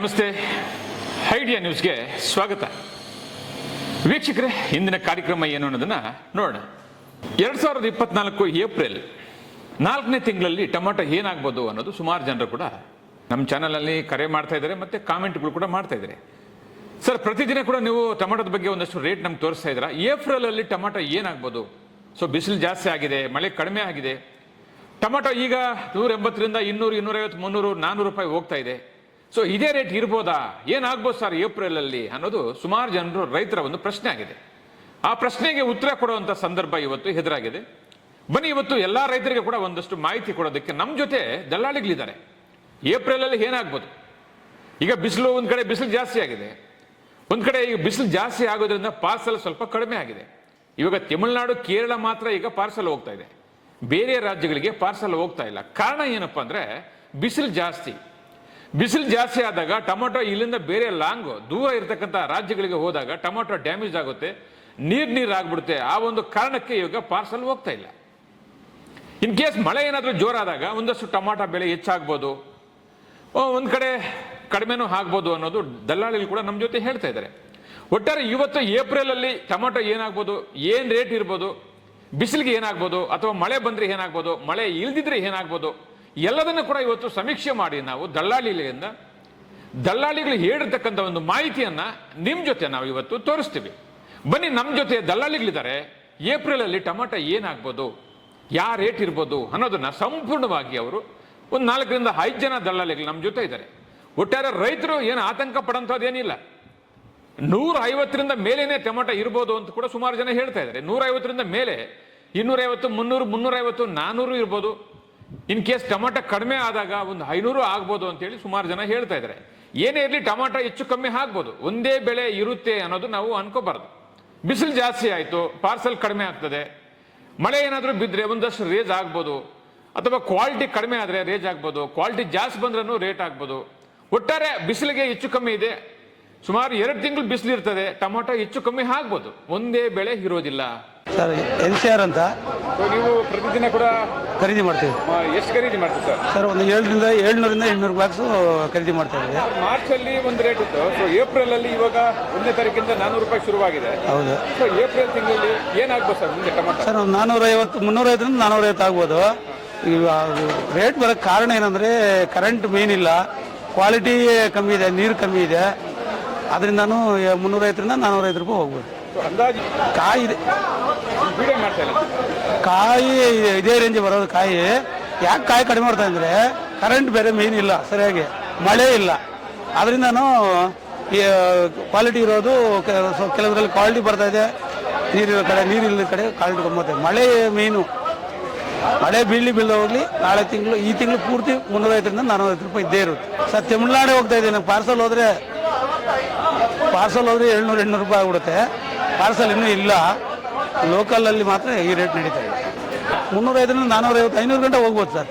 ನಮಸ್ತೆ. ಐಡಿಯಾ ನ್ಯೂಸ್ಗೆ ಸ್ವಾಗತ. ವೀಕ್ಷಕರೇ, ಇಂದಿನ ಕಾರ್ಯಕ್ರಮ ಏನು ಅನ್ನೋದನ್ನ ನೋಡೋಣ. 2024 ಏಪ್ರಿಲ್ 4ನೇ ತಿಂಗಳಲ್ಲಿ ಟೊಮಾಟೊ ಏನಾಗ್ಬೋದು ಅನ್ನೋದು ಸುಮಾರು ಜನರು ಕೂಡ ನಮ್ಮ ಚಾನಲಲ್ಲಿ ಕರೆ ಮಾಡ್ತಾ ಇದ್ದಾರೆ ಮತ್ತು ಕಾಮೆಂಟ್ಗಳು ಕೂಡ ಮಾಡ್ತಾ ಇದ್ದಾರೆ. ಸರ್, ಪ್ರತಿದಿನ ಕೂಡ ನೀವು ಟೊಮಾಟೋದ ಬಗ್ಗೆ ಒಂದಷ್ಟು ರೇಟ್ ನಮ್ಗೆ ತೋರಿಸ್ತಾ ಇದ್ದೀರಾ. ಏಪ್ರಿಲಲ್ಲಿ ಟೊಮಾಟೊ ಏನಾಗ್ಬೋದು? ಸೊ ಬಿಸಿಲು ಜಾಸ್ತಿ ಆಗಿದೆ, ಮಳೆ ಕಡಿಮೆ ಆಗಿದೆ. ಟೊಮಾಟೊ ಈಗ 180ರಿಂದ 200, 250, 300, 400 ರೂಪಾಯಿ ಹೋಗ್ತಾ ಇದೆ. ಸೊ ಇದೇ ರೇಟ್ ಇರ್ಬೋದಾ, ಏನಾಗ್ಬೋದು ಸರ್ ಏಪ್ರಿಲಲ್ಲಿ ಅನ್ನೋದು ಸುಮಾರು ಜನರು ರೈತರ ಒಂದು ಪ್ರಶ್ನೆ ಆಗಿದೆ. ಆ ಪ್ರಶ್ನೆಗೆ ಉತ್ತರ ಕೊಡುವಂಥ ಸಂದರ್ಭ ಇವತ್ತು ಎದುರಾಗಿದೆ. ಬನ್ನಿ, ಇವತ್ತು ಎಲ್ಲ ರೈತರಿಗೆ ಕೂಡ ಒಂದಷ್ಟು ಮಾಹಿತಿ ಕೊಡೋದಕ್ಕೆ ನಮ್ಮ ಜೊತೆ ದಲ್ಲಾಳಿಗಳಿದ್ದಾರೆ. ಏಪ್ರಿಲಲ್ಲಿ ಏನಾಗ್ಬೋದು? ಈಗ ಬಿಸಿಲು ಒಂದು ಕಡೆ ಬಿಸಿಲು ಜಾಸ್ತಿ ಆಗಿದೆ, ಒಂದು ಕಡೆ ಈಗ ಬಿಸಿಲು ಜಾಸ್ತಿ ಆಗೋದ್ರಿಂದ ಪಾರ್ಸಲ್ ಸ್ವಲ್ಪ ಕಡಿಮೆ ಆಗಿದೆ. ಇವಾಗ ತಮಿಳುನಾಡು, ಕೇರಳ ಮಾತ್ರ ಈಗ ಪಾರ್ಸಲ್ ಹೋಗ್ತಾ ಇದೆ, ಬೇರೆ ರಾಜ್ಯಗಳಿಗೆ ಪಾರ್ಸಲ್ ಹೋಗ್ತಾ ಇಲ್ಲ. ಕಾರಣ ಏನಪ್ಪಾ ಅಂದ್ರೆ ಬಿಸಿಲು ಜಾಸ್ತಿ. ಬಿಸಿಲು ಜಾಸ್ತಿ ಆದಾಗ ಟೊಮಾಟೊ ಇಲ್ಲಿಂದ ಬೇರೆ ಲಾಂಗ್ ದೂರ ಇರತಕ್ಕಂಥ ರಾಜ್ಯಗಳಿಗೆ ಹೋದಾಗ ಟೊಮಾಟೊ ಡ್ಯಾಮೇಜ್ ಆಗುತ್ತೆ, ನೀರು ಆಗ್ಬಿಡುತ್ತೆ. ಆ ಒಂದು ಕಾರಣಕ್ಕೆ ಇವಾಗ ಪಾರ್ಸಲ್ ಹೋಗ್ತಾ ಇಲ್ಲ. ಇನ್ ಕೇಸ್ ಮಳೆ ಏನಾದರೂ ಜೋರಾದಾಗ ಒಂದಷ್ಟು ಟೊಮಾಟೊ ಬೆಲೆ ಹೆಚ್ಚಾಗ್ಬೋದು, ಒಂದು ಕಡೆ ಕಡಿಮೆನೂ ಆಗ್ಬೋದು ಅನ್ನೋದು ದಲ್ಲಾಳಿಗಳು ಕೂಡ ನಮ್ಮ ಜೊತೆ ಹೇಳ್ತಾ ಇದ್ದಾರೆ. ಒಟ್ಟಾರೆ ಇವತ್ತು ಏಪ್ರಿಲಲ್ಲಿ ಟೊಮಾಟೊ ಏನಾಗ್ಬೋದು, ಏನು ರೇಟ್ ಇರ್ಬೋದು, ಬಿಸಿಲಿಗೆ ಏನಾಗ್ಬೋದು, ಅಥವಾ ಮಳೆ ಬಂದರೆ ಏನಾಗ್ಬೋದು, ಮಳೆ ಇಲ್ದಿದ್ರೆ ಏನಾಗ್ಬೋದು, ಎಲ್ಲದನ್ನು ಕೂಡ ಇವತ್ತು ಸಮೀಕ್ಷೆ ಮಾಡಿ ನಾವು ದಲ್ಲಾಳಿಗಳು ಹೇಳಿರ್ತಕ್ಕಂಥ ಒಂದು ಮಾಹಿತಿಯನ್ನ ನಿಮ್ಮ ಜೊತೆ ನಾವು ಇವತ್ತು ತೋರಿಸ್ತೀವಿ. ಬನ್ನಿ, ನಮ್ಮ ಜೊತೆ ದಲ್ಲಾಳಿಗಳಿದ್ದಾರೆ. ಏಪ್ರಿಲಲ್ಲಿ ಟೊಮಾಟೊ ಏನಾಗ್ಬೋದು, ಯಾವ ರೇಟ್ ಇರ್ಬೋದು ಅನ್ನೋದನ್ನ ಸಂಪೂರ್ಣವಾಗಿ ಅವರು ಒಂದು 4ರಿಂದ 5 ಜನ ದಲ್ಲಾಳಿಗಳು ನಮ್ಮ ಜೊತೆ ಇದ್ದಾರೆ. ಒಟ್ಟಾರೆ ರೈತರು ಏನು ಆತಂಕ ಪಡೋಂಥದ್ದೇನಿಲ್ಲ. 150ರಿಂದ ಮೇಲೇನೆ ಟೊಮಾಟೊ ಇರ್ಬೋದು ಅಂತ ಕೂಡ ಸುಮಾರು ಜನ ಹೇಳ್ತಾ ಇದ್ದಾರೆ. 150ರಿಂದ ಮೇಲೆ 250, 300, 350, 400 ಇರ್ಬೋದು. ಇನ್ ಕೇಸ್ ಟೊಮಾಟೊ ಕಡಿಮೆ ಆದಾಗ ಒಂದು 500 ಆಗ್ಬೋದು ಅಂತೇಳಿ ಸುಮಾರು ಜನ ಹೇಳ್ತಾ ಇದ್ದಾರೆ. ಏನೇ ಇರಲಿ ಟೊಮಾಟೊ ಹೆಚ್ಚು ಕಮ್ಮಿ ಆಗ್ಬೋದು, ಒಂದೇ ಬೆಳೆ ಇರುತ್ತೆ ಅನ್ನೋದು ನಾವು ಅನ್ಕೋಬಾರ್ದು. ಬಿಸಿಲು ಜಾಸ್ತಿ ಆಯಿತು, ಪಾರ್ಸಲ್ ಕಡಿಮೆ ಆಗ್ತದೆ. ಮಳೆ ಏನಾದರೂ ಬಿದ್ದರೆ ಒಂದಷ್ಟು ರೇಜ್ ಆಗ್ಬೋದು, ಅಥವಾ ಕ್ವಾಲಿಟಿ ಕಡಿಮೆ ಆದರೆ ರೇಜ್ ಆಗ್ಬೋದು, ಕ್ವಾಲಿಟಿ ಜಾಸ್ತಿ ಬಂದ್ರೂ ರೇಟ್ ಆಗ್ಬೋದು. ಒಟ್ಟಾರೆ ಬಿಸಿಲಿಗೆ ಹೆಚ್ಚು ಕಮ್ಮಿ ಇದೆ, ಸುಮಾರು 2 ತಿಂಗಳು ಬಿಸಿಲು ಇರ್ತದೆ, ಟೊಮಾಟೊ ಹೆಚ್ಚು ಕಮ್ಮಿ ಆಗ್ಬೋದು, ಒಂದೇ ಬೆಳೆ ಇರೋದಿಲ್ಲ. ಸರ್, NCR ಅಂತ ನೀವು ಪ್ರತಿದಿನ ಕೂಡ ಖರೀದಿ ಮಾಡ್ತೀವಿ. ಎಷ್ಟು ಖರೀದಿ ಮಾಡ್ತೀವಿ ಸರ್? ಸರ್, ಒಂದು 700ರಿಂದ 800 ಬಾಕ್ಸ್ ಖರೀದಿ ಮಾಡ್ತಾ ಇದ್ದೀವಿ. ಮಾರ್ಚ್ ಅಲ್ಲಿ ಒಂದು ರೇಟ್ ಇತ್ತು. ಸೊ ಏಪ್ರಿಲ್ ಅಲ್ಲಿ ಇವಾಗ 1ನೇ ತಾರೀಕಿಂದ 400 ರೂಪಾಯಿ ಶುರುವಾಗಿದೆ. ಹೌದು. ಸೊ ಏಪ್ರಿಲ್ ತಿಂಗಳಲ್ಲಿ ಏನಾಗ್ಬೋದು ಸರ್ ಮುಂದೆ ಟೊಮಾಟೊ? ಸರ್, ಒಂದು 450, 350ರಿಂದ 450 ಆಗ್ಬೋದು. ಈಗ ರೇಟ್ ಬರೋಕ್ಕೆ ಕಾರಣ ಏನಂದರೆ ಕರೆಂಟ್ ಮೇನ್ ಇಲ್ಲ, ಕ್ವಾಲಿಟಿ ಕಮ್ಮಿ ಇದೆ, ನೀರು ಕಮ್ಮಿ ಇದೆ. ಅದರಿಂದನೂ 350ರಿಂದ 450 ರೂಪಾಯಿ ಹೋಗ್ಬೋದು. ಅಂದಾಜು ಕಾಯಿ ಇದೆ, ವಿಡಿಯೋ ಮಾಡ್ತಾ ಇಲ್ಲ, ಕಾಯಿ ಇದೇ ರೇಂಜ್ ಬರೋದು. ಕಾಯಿ ಯಾಕೆ ಕಾಯಿ ಕಡಿಮೆ ಮಾಡ್ತಾ ಅಂದರೆ ಕರೆಂಟ್ ಬೇರೆ ಮೇನ್ ಇಲ್ಲ, ಸರಿಯಾಗಿ ಮಳೆ ಇಲ್ಲ. ಅದರಿಂದನೂ ಕ್ವಾಲಿಟಿ ಇರೋದು ಕೆಲವರಲ್ಲಿ ಕ್ವಾಲಿಟಿ ಬರ್ತಾ ಇದೆ, ನೀರಿರೋ ಕಡೆ ನೀರಿಲ್ಲದ ಕಡೆ ಕ್ವಾಲಿಟಿ ಕಮ್ಮತ್ತೆ. ಮಳೆ ಮೇನು, ಮಳೆ ಬೀಳದ ಹೋಗ್ಲಿ, ನಾಳೆ ತಿಂಗಳು ಈ ತಿಂಗಳು ಪೂರ್ತಿ 350ರಿಂದ 450 ರೂಪಾಯಿ ಇದ್ದೇ ಇರುತ್ತೆ. ಸರ್, ತಮಿಳ್ನಾಡು ಹೋಗ್ತಾ ಇದೆ. ಪಾರ್ಸಲ್ ಹೋದ್ರೆ 700-800 ರೂಪಾಯಿ ಆಗ್ಬಿಡುತ್ತೆ. ಪಾರ್ಸಲ್ ಇನ್ನೂ ಇಲ್ಲ, ಲೋಕಲಲ್ಲಿ ಮಾತ್ರ ಈ ರೇಟ್ ನಡೀತಾ ಇದೆ. 350ರಿಂದ 450, 500 ಗಂಟೆ ಹೋಗ್ಬೋದು ಸರ್,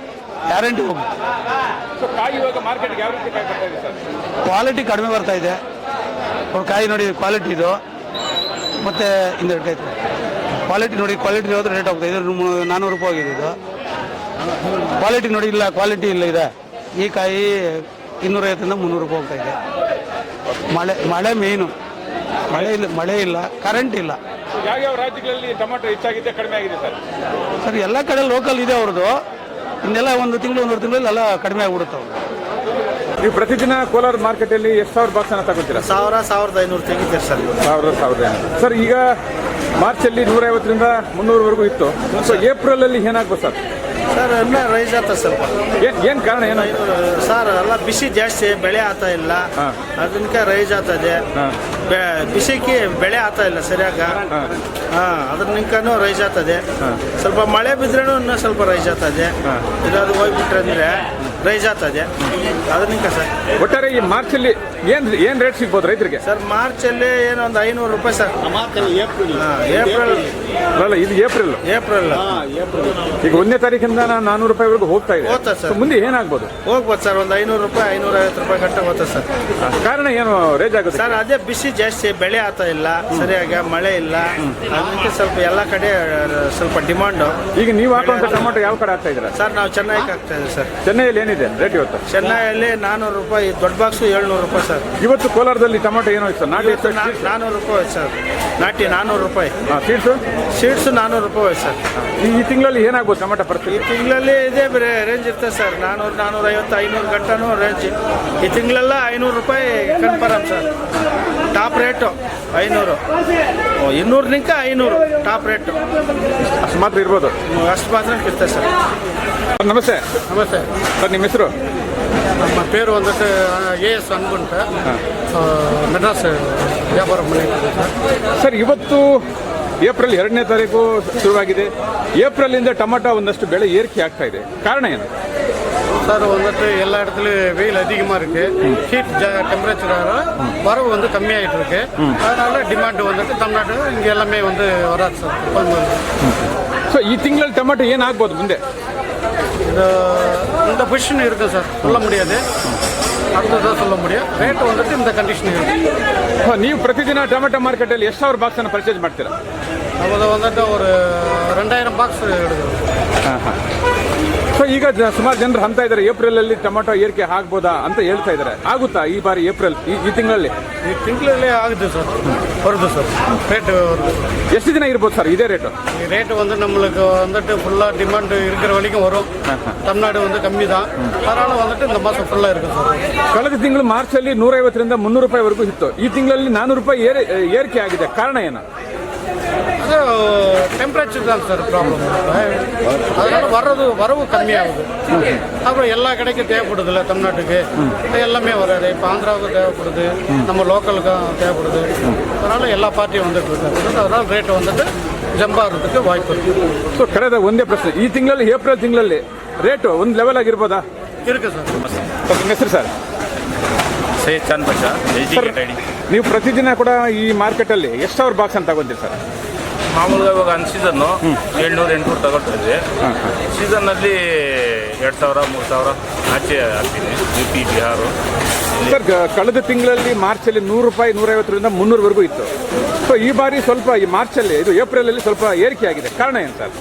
ಗ್ಯಾರಂಟಿ ಹೋಗ್ಬೋದು. ಸೊ ಕಾಯಿ ಇವಾಗ ಮಾರ್ಕೆಟ್ಗೆ ಯಾವ ರೀತಿ ಕಾಯಿ ಬರ್ತಾ ಇದೆ ಸರ್? ಕ್ವಾಲಿಟಿ ಕಡಿಮೆ ಬರ್ತಾ ಇದೆ. ಕಾಯಿ ನೋಡಿ, ಕ್ವಾಲಿಟಿ ಇದು ಮತ್ತೆ ಹಿಂದೆ ಕ್ವಾಲಿಟಿ ನೋಡಿ, ಕ್ವಾಲಿಟಿ ಹೋದ್ರೆ ರೇಟ್ ಹೋಗ್ತಾ ಇದೆ. 400 ರೂಪಾಯಿ ಆಗಿದೆ ಇದು. ಕ್ವಾಲಿಟಿ ನೋಡಿ, ಇಲ್ಲ ಕ್ವಾಲಿಟಿ ಇಲ್ಲ ಇದೆ. ಈ ಕಾಯಿ 250ರಿಂದ 300 ರೂಪಾಯಿ ಹೋಗ್ತಾ ಇದೆ. ಮಳೆ ಮೇನು, ಮಳೆ ಇಲ್ಲ, ಕರೆಂಟ್ ಇಲ್ಲ. ಯಾವ್ಯಾವ ರಾಜ್ಯಗಳಲ್ಲಿ ಟೊಮಾಟೊ ಹೆಚ್ಚಾಗಿದೆ, ಕಡಿಮೆ ಆಗಿದೆ ಸರ್? ಸರ್, ಎಲ್ಲ ಕಡೆ ಲೋಕಲ್ ಇದೆ ಅವ್ರದ್ದು. ಇನ್ನೆಲ್ಲ 1 ತಿಂಗಳು 1.5 ತಿಂಗಳಲ್ಲಿ ಎಲ್ಲ ಕಡಿಮೆ ಆಗ್ಬಿಡುತ್ತೆ ಅವ್ರು. ನೀವು ಪ್ರತಿದಿನ ಕೋಲಾರ ಮಾರ್ಕೆಟಲ್ಲಿ ಎಷ್ಟು ಸಾವಿರ ಬಾಕ್ಸ್ ಅನ್ನ ತಗೋತೀರಾ? 1000-1500 ತೆಗಿತೀರಿ ಸರ್. 1000 ಸರ್. ಈಗ ಮಾರ್ಚಲ್ಲಿ 150ರಿಂದ 300ವರೆಗೂ ಇತ್ತು. ಸೊ ಏಪ್ರಿಲ್ ಅಲ್ಲಿ ಏನಾಗ್ಬೋದು ಸರ್? ಸರ್, ಎಲ್ಲ ರೈಸ್ ಆಗ್ತದೆ ಸ್ವಲ್ಪ. ಏನ್ ಕಾರಣ ಏನು ಸರ್? ಎಲ್ಲ ಬಿಸಿ ಜಾಸ್ತಿ, ಬೆಳೆ ಆಗ್ತಾ ಇಲ್ಲ, ಅದಕ್ಕೆ ರೈಸ್ ಆಗ್ತದೆ. ಬಿಸಿಗೆ ಬೆಳೆ ಆಗ್ತಾ ಇಲ್ಲ ಸರಿಯಾಗ, ಅದ್ರ ನಿಂಕನೂ ರೈಸ್ ಆಗ್ತದೆ. ಸ್ವಲ್ಪ ಮಳೆ ಬಿದ್ರೂ ಇನ್ನೂ ಸ್ವಲ್ಪ ರೈಸ್ ಆಗ್ತದೆ. ಇದಾದ್ರು ಹೋಗ್ಬಿಟ್ರೆ ಅಂದ್ರೆ ರೈಸ್ ಆಗ್ತದೆ, ಅದ್ರ ನಿಂಕ ಸರ್. ಒಟ್ಟಾರೆ ಈ ಮಾರ್ಚಲ್ಲಿ ಏನ್ ರೇಟ್ ಸಿಗ್ಬೋದು ರೈತರಿಗೆ ಸರ್? ಮಾರ್ಚಲ್ಲಿ ಏನೋ ಒಂದು 500 ರೂಪಾಯಿ ಸರ್. ಏಪ್ರಿಲ್ ಅಲ್ಲ, ಇದು ಏಪ್ರಿಲ್. ಈಗ 1ನೇ ತಾರೀಕಿಂದ 400 ರೂಪಾಯಿವರೆಗೂ ಹೋಗ್ತಾ ಇದೆ. ಹೋಗ್ತದೆ ಸರ್. ಮುಂದೆ ಏನಾಗ್ಬೋದು? ಹೋಗ್ಬೋದು ಸರ್, ಒಂದು 500 ರೂಪಾಯಿ, 550 ರೂಪಾಯಿ ಗಂಟೆ ಹೋಗ್ತದೆ ಸರ್. ಕಾರಣ ಏನು ರೇಜ್ ಆಗುತ್ತೆ ಸರ್? ಅದೇ ಬಿಸಿ ಜಾಸ್ತಿ, ಬೆಳೆ ಆಗ್ತಾ ಇಲ್ಲ ಸರಿಯಾಗಿ, ಮಳೆ ಇಲ್ಲ, ಅದಕ್ಕೆ ಸ್ವಲ್ಪ ಎಲ್ಲ ಕಡೆ ಸ್ವಲ್ಪ ಡಿಮಾಂಡು. ಈಗ ನೀವು ಹಾಕುವಂತ ಟೊಮಾಟೊ ಯಾವ ಕಡೆ ಆಗ್ತಾ ಇದ್ದೀರಾ ಸರ್? ನಾವು ಚೆನ್ನೈಗೆ ಆಗ್ತಾ ಇದ್ದೀವಿ ಸರ್. ಚೆನ್ನೈಯಲ್ಲಿ ಏನಿದೆ ರೇಟ್ ಇವತ್ತು? ಚೆನ್ನೈಯಲ್ಲಿ 400 ರೂಪಾಯಿ, ದೊಡ್ಡ ಬಾಕ್ಸು 700 ರೂಪಾಯಿ ಸರ್. ಇವತ್ತು ಕೋಲಾರದಲ್ಲಿ ಟೊಮಾಟೊ ಏನೋ ಇತ್ತು ಸರ್? ನಾಟಿ ಇವತ್ತು 400 ರೂಪಾಯಿ ಸರ್, ನಾಟಿ 400 ರೂಪಾಯಿ. ಸೀಡ್ಸು ಸೀಡ್ಸು 400 ರೂಪಾಯಿ ಸರ್. ಈ ತಿಂಗಳಲ್ಲಿ ಏನಾಗ್ಬೋದು ಟೊಮಾಟೊ ಪರಿಸ್ಥಿತಿ? ಈ ತಿಂಗಳಲ್ಲಿ ಇದೇ ಬೇರೆ ರೇಂಜ್ ಇರ್ತದೆ ಸರ್, 400, 450, 500 ಗಂಟನೂ ರೇಂಜ್. ಈ ತಿಂಗಳೆಲ್ಲ 500 ರೂಪಾಯಿ confirm sir. Top rate 500, 200ನಿಂಕ 500 top rate. ಅಷ್ಟು ಮಾತ್ರ ಇರ್ಬೋದು? ಅಷ್ಟು ಮಾತ್ರ ಇರ್ತದೆ ಸರ್. ನಮಸ್ತೆ. ನಮಸ್ತೆ ಸರ್, ನಿಮ್ಮ ಹೆಸರು? ನಮ್ಮ ಪೇರು ಒಂದಷ್ಟು AS ಅನ್ಗುಂಟ, ಮೆಡ್ರಾಸ್ ವ್ಯಾಪಾರ ಮನೆ ಸರ್. ಇವತ್ತು ಏಪ್ರಿಲ್ 2ನೇ ತಾರೀಕು ಶುರುವಾಗಿದೆ. ಏಪ್ರಿಲಿಂದ ಟೊಮಾಟೊ ಒಂದಷ್ಟು ಬೆಳೆ ಏರಿಕೆ ಆಗ್ತಾ ಇದೆ, ಕಾರಣ ಏನು சார் வந்துட்டு எல்லா இடத்துலையும் வெயில் அதிகமாக இருக்கு, ஹீட் டெம்பரேச்சர் வரவு வந்து கம்மியாயிட்டு இருக்கு. அதனால டிமாண்ட் வந்துட்டு தமிழ்நாடு இங்கே எல்லாமே வந்து வராது சார் கொள்முதல். ಸೊ ಈ ತಿಂಗಳಲ್ಲಿ ಟೊಮಾಟೊ ಏನಾಗ್ಬೋದು ಮುಂದೆ? இந்த பொசிஷன் இருக்கு சார், சொல்ல முடியாது, அடுத்ததான் சொல்ல முடியும். ரேட் வந்துட்டு இந்த கண்டிஷன் இருக்கு. ನೀವು ಪ್ರತಿದಿನ ಟೊಮೆಟೊ ಮಾರ್ಕೆಟಲ್ಲಿ ಎಷ್ಟು ಸಾವಿರ ಬಾಕ್ಸ್ ಅನ್ನು ಪರ್ಚೇಸ್ ಮಾಡ್ತೀರಾ? நமது வந்துட்டு ஒரு 2000 பாக்ஸ் எடுக்கிறோம். ಸೊ ಈಗ ಸುಮಾರು ಜನರು ಅಂತ ಇದ್ದಾರೆ ಏಪ್ರಿಲಲ್ಲಿ ಟೊಮೆಟೊ ಏರಿಕೆ ಆಗ್ಬೋದಾ ಅಂತ ಹೇಳ್ತಾ ಇದ್ದಾರೆ. ಆಗುತ್ತಾ ಈ ಬಾರಿ ಏಪ್ರಿಲ್ ಈ ತಿಂಗಳಲ್ಲಿ? ಈ ತಿಂಗಳಲ್ಲಿ ಆಗುತ್ತೆ ಸರ್, வருது சார். ரேட்டு வருது. ಎಷ್ಟು ದಿನ ಇರ್ಬೋದು ಸರ್ ಇದೇ ರೇಟು? ரேட்டு வந்து நம்மளுக்கு வந்துட்டு ஃபுல்லாக டிமாண்ட் இருக்கிற வரைக்கும் வரும். தமிழ்நாடு வந்து கம்மி தான், அதனால் வந்துட்டு இந்த மாதம் ஃபுல்லாக இருக்குது சார். ಕಳೆದ ತಿಂಗಳು ಮಾರ್ಚಲ್ಲಿ 150ರಿಂದ 300 ರೂಪಾಯಿವರೆಗೂ ಇತ್ತು. ಈ ತಿಂಗಳಲ್ಲಿ 400 ರೂಪಾಯಿ ಏರಿಕೆ ಆಗಿದೆ, ಕಾರಣ ಏನು? அது டெம்பரேச்சர் தான் சார் ப்ராப்ளம். அதனால் வரவு கம்மியாகுது. அப்புறம் எல்லா கடைக்கும் தேவைப்படுது இல்லை தமிழ்நாட்டுக்கு, எல்லாமே வராது. இப்போ ஆந்திராவுக்கு தேவைப்படுது, நம்ம லோக்கலுக்கும் தேவைப்படுது. அதனால் எல்லா பார்ட்டியும் வந்துட்டு இருக்காங்க. அதனால் ரேட்டு வந்துட்டு ಜಂಬಾರದಕ್ಕೆ ವಾಯ್ಪು இருக்குது. ಸೊ ಕಳೆದ ಒಂದೇ ಪ್ರಶ್ನೆ, ಈ ತಿಂಗಳಲ್ಲಿ ಏಪ್ರಿಲ್ ತಿಂಗಳಲ್ಲಿ ರೇಟು ಒಂದು ಲೆವೆಲ್ ಆಗಿರ್ಬೋದಾ? ಇருக்கு ಸರ್. ನಿಮ್ಮ ಹೆಸರು sir? Syed Chand Basha, educate ID. ನೀವು ಪ್ರತಿದಿನ ಕೂಡ ಈ ಮಾರ್ಕೆಟಲ್ಲಿ ಎಷ್ಟು ಸಾವಿರ ಬಾಕ್ಸ್ ಅಂತ ತಗೊಂತೀರಿ ಸರ್? ಮಾಮೂలుగా ಇವಾಗ ಅನ್ ಸೀಸನ್ನು 700-800 ತಗೊಳ್ತಾ ಇದ್ವಿ. ಸೀಸನ್ನಲ್ಲಿ 2000, 3000 ಆಚೆ ಹಾಕ್ತೀನಿ, UP, ಬಿಹಾರು. ಸರ್, ಕಳೆದ ತಿಂಗಳಲ್ಲಿ ಮಾರ್ಚಲ್ಲಿ 100 ರೂಪಾಯಿ, 150ರಿಂದ 300ವರೆಗೂ ಇತ್ತು. ಸೊ ಈ ಬಾರಿ ಸ್ವಲ್ಪ ಈ ಮಾರ್ಚಲ್ಲಿ ಇದು ಏಪ್ರಿಲಲ್ಲಿ ಸ್ವಲ್ಪ ಏರಿಕೆ ಆಗಿದೆ, ಕಾರಣ ಏನು ಸರ್?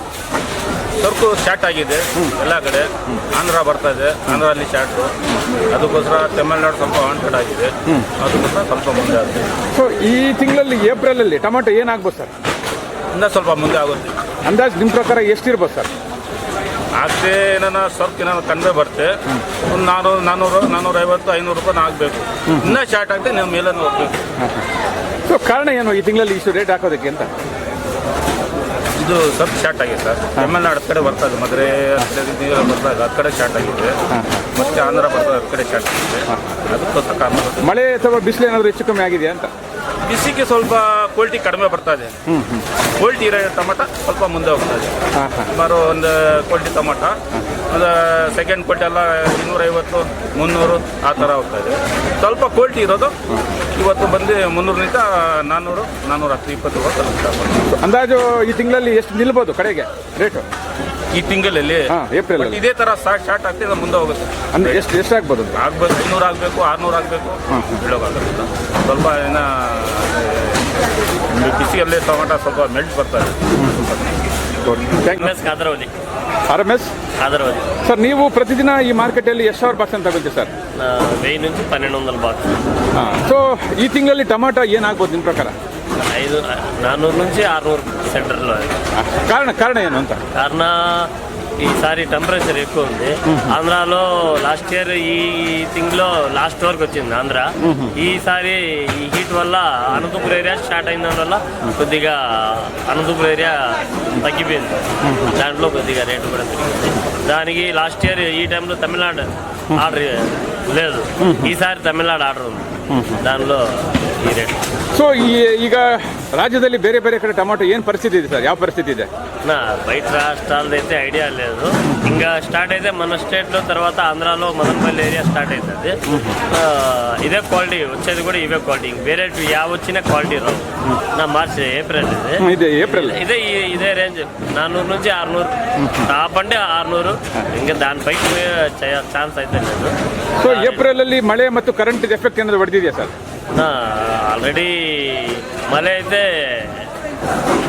ಸರಕು ಸ್ಟಾರ್ಟ್ ಆಗಿದೆ ಎಲ್ಲ ಕಡೆ. ಆಂಧ್ರ ಬರ್ತಾ ಇದೆ, ಆಂಧ್ರಲ್ಲಿ ಸ್ಟಾರ್ಟು. ಅದಕ್ಕೋಸ್ಕರ ತಮಿಳ್ನಾಡು ಸ್ವಲ್ಪ ಆಂಟೆಡ್ ಆಗಿದೆ, ಅದಕ್ಕೋಸ್ಕರ ಸ್ವಲ್ಪ ಮುಂದೆ ಆಗುತ್ತೆ. ಸೊ ಈ ತಿಂಗಳಲ್ಲಿ ಏಪ್ರಿಲಲ್ಲಿ ಟೊಮೆಟೊ ಏನಾಗ್ಬೋದು ಸರ್? ಇನ್ನೂ ಸ್ವಲ್ಪ ಮುಂದೆ ಆಗುತ್ತೆ. ಅಂದಾಜು ನಿಮ್ಮ ಪ್ರಕಾರ ಎಷ್ಟಿರ್ಬೋದು ಸರ್? ಆಗದೆ ಏನಾನ ಸ್ವಲ್ಪ ಏನಾನ ಕಡಿಮೆ ಬರುತ್ತೆ, ಒಂದು 400, 450, 500 ರೂಪಾಯಿ ಆಗಬೇಕು. ಇನ್ನೂ ಸ್ಟಾರ್ಟ್ ಆಗುತ್ತೆ, ನೀವು ಮೇಲೆ ಹೋಗ್ಬೇಕು. ಸೊ ಕಾರಣ ಏನು ಈ ತಿಂಗಳಲ್ಲಿ ಇಷ್ಟು ರೇಟ್ ಹಾಕೋದಕ್ಕೆ ಅಂತ? ಇದು ಸ್ವಲ್ಪ ಸ್ಟಾರ್ಟ್ ಆಗಿದೆ ಸರ್. ತಮಿಳ್ನಾಡು ಕಡೆ ಬರ್ತಾ ಇದೆ, ಮದುವೆ ಬರ್ತಾ ಇದೆ, ಆ ಕಡೆ ಸ್ಟಾರ್ಟ್ ಆಗಿದೆ. ಮತ್ತೆ ಆಂಧ್ರ ಬರ್ತಾ ಆ ಕಡೆ ಸ್ಟಾರ್ಟ್ ಆಗಿದೆ. ಅದಕ್ಕೋಸ್ಕರ ಕಾರಣ. ಮಳೆ ಅಥವಾ ಬಿಸಿಲು ಏನಾದರೂ ಹೆಚ್ಚು ಕಮ್ಮಿ ಆಗಿದೆಯಾ ಅಂತ? ಬಿಸಿಗೆ ಸ್ವಲ್ಪ ಕ್ವಾಲಿಟಿ ಕಡಿಮೆ ಬರ್ತಾ ಇದೆ. ಕ್ವಾಲಿಟಿ ಇರೋ ಟೊಮಾಟೊ ಸ್ವಲ್ಪ ಮುಂದೆ ಹೋಗ್ತಾ ಇದೆ. ಸುಮಾರು ಒಂದು ಕ್ವಾಲಿಟಿ ಟೊಮಾಟೊ, ಒಂದು ಸೆಕೆಂಡ್ ಕ್ವಾಲಿಟಿ ಎಲ್ಲ 250, 300 ಆ ಥರ ಹೋಗ್ತಾ ಇದೆ. ಸ್ವಲ್ಪ ಕ್ವಾಲಿಟಿ ಇರೋದು ಇವತ್ತು ಬಂದು 300ನಿಂದ 400, 410, 20 ರೂಪಾಯಿ ತಲುಪ್ತಾ. ಅಂದಾಜು ಈ ತಿಂಗಳಲ್ಲಿ ಎಷ್ಟು ನಿಲ್ಬೋದು ಕಡೆಗೆ ರೇಟು? ಈ ತಿಂಗಳಲ್ಲಿ ಏಪ್ರಿಲ್ ಇದೇ ಥರ ಸ್ಟಾರ್ಟ್ ಆಗ್ತಿದೆ, ಮುಂದೆ ಹೋಗುತ್ತೆ. ಅಂದ್ರೆ ಎಷ್ಟು ಆಗ್ಬೋದು? ಆಗ್ಬೇಕು 500 ಆಗಬೇಕು, 600 ಆಗಬೇಕು, ಹೇಳೋಕ್ಕಾಗಲ್ಲ. ಸ್ವಲ್ಪ ಏನೋ ಬಿಸಿಯಲ್ಲಿ ಟೊಮಾಟೊ ಸ್ವಲ್ಪ ಮೆಲ್ಟ್ ಬರ್ತಾರೆ. ಕಾದರವಲ್ಲಿ RMS కాదరవది. ಸರ್, ನೀವು ಪ್ರತಿದಿನ ಈ ಮಾರ್ಕೆಟಲ್ಲಿ ಎಷ್ಟು ಸಾವಿರ ಬಾಕ್ಸ್ ಅಂತ ತಗೊಳ್ತೀವಿ ಸರ್? 1000 నుంచి 1200 బాక్స్. ಸೊ ಈ ತಿಂಗಳಲ್ಲಿ ಟೊಮಾಟೊ ಏನಾಗ್ಬೋದು ನಿಮ್ಮ ಪ್ರಕಾರ? 400 నుంచి 600 ಸೆಂಟರ್లో. ಕಾರಣ ಏನು ಅಂತ? కారణ ఈసారి టెంపరేచర్ ఎక్కువ ఉంది. ఆంధ్రాలో లాస్ట్ ఇయర్ ఈ తింగ్లో లాస్ట్ వరకు వచ్చింది ఆంధ్ర. ఈసారి ఈ హీట్ వల్ల అనంతపురం ఏరియా స్టార్ట్ అయిన వల్ల కొద్దిగా అనంతపురం ఏరియా తగ్గిపోయింది. దాంట్లో కొద్దిగా రేటు కూడా పెరిగింది. దానికి లాస్ట్ ఇయర్ ఈ టైంలో తమిళనాడు ఆర్డర్ లేదు, ఈసారి తమిళనాడు ఆర్డర్ ఉంది, దానిలో ఈ రేటు. ಸೊ ಈಗ ರಾಜ್ಯದಲ್ಲಿ ಬೇರೆ ಬೇರೆ ಕಡೆ ಟೊಮಾಟೊ ಏನು ಪರಿಸ್ಥಿತಿ ಇದೆ ಸರ್? ಯಾವ ಪರಿಸ್ಥಿತಿ ಇದೆ? బయట రాష్ట్రాలది అయితే ఐడియా లేదు. ఇంకా స్టార్ట్ అయితే మన స్టేట్లో, తర్వాత ఆంధ్రాలో మదనపల్లి ఏరియా స్టార్ట్ అవుతుంది. ఇదే క్వాలిటీ వచ్చేది కూడా ఇవే క్వాలిటీ. వేరే యా వచ్చిన క్వాలిటీ రావు. మార్చి ఏప్రిల్ ಇದೆ ಏಪ್ರಿಲ್ ఇదే రేంజ్ 400 నుంచి 600, టాప్ అంటే 600. ఇంకా దానిపైకి ఛాన్స్ అయితే లేదు. ಸೊ ಏಪ್ರಿಲಲ್ಲಿ ಮಳೆ ಮತ್ತು ಕರೆಂಟ್ ಎಫೆಕ್ಟ್ ಏನಾದ್ರು ಹೊಡೆದಿದೆಯಾ ಸರ್? ఆల్రెడీ మళ్ళీ అయితే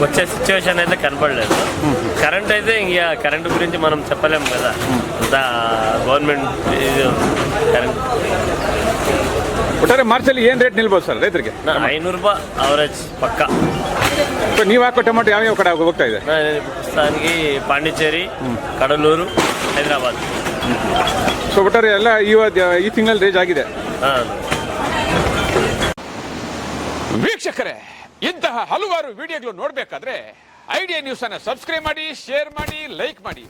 వచ్చే సిచ్యువేషన్ అయితే కనపడలేదు. కరెంట్ అయితే ఇంకా కరెంట్ గురించి మనం చెప్పలేము కదా, అంతా గవర్నమెంట్ కరెంట్. ಒಟ್ಟಾರೆ ಮಾರ್ಚಲ್ಲಿ ಏನು ರೇಟ್ ನಿಲ್ಬೋದು ಸರ್ ರೈತರಿಗೆ? 500 ರೂಪಾಯಿ ಅವರೇಜ್ ಪಕ್ಕ. ನೀವು ಹಾಕೋ ಟೊಮಾಟೊ ಯಾವ್ಯಾವ ಕಡೆ ಹೋಗ್ತಾ ಇದೆ? ಪ್ರಸ್ತುತಾనికి ಪಾಂಡಿಚೇರಿ, ಕಡಲೂರು, ಹೈದರಾಬಾದ್. ಸೊ ಒಟ್ಟಾರೆ ಎಲ್ಲ ಈ ತಿಂಗಳಲ್ಲಿ ರೇಂಜ್ ಆಗಿದೆ. ವೀಕ್ಷಕರೇ, ಇಂತಹ ಹಲವಾರು ವಿಡಿಯೋಗಳು ನೋಡಬೇಕಾದ್ರೆ ಐಡಿಯಾ ನ್ಯೂಸ್ ಅನ್ನು ಸಬ್ಸ್ಕ್ರೈಬ್ ಮಾಡಿ, ಶೇರ್ ಮಾಡಿ, ಲೈಕ್ ಮಾಡಿ.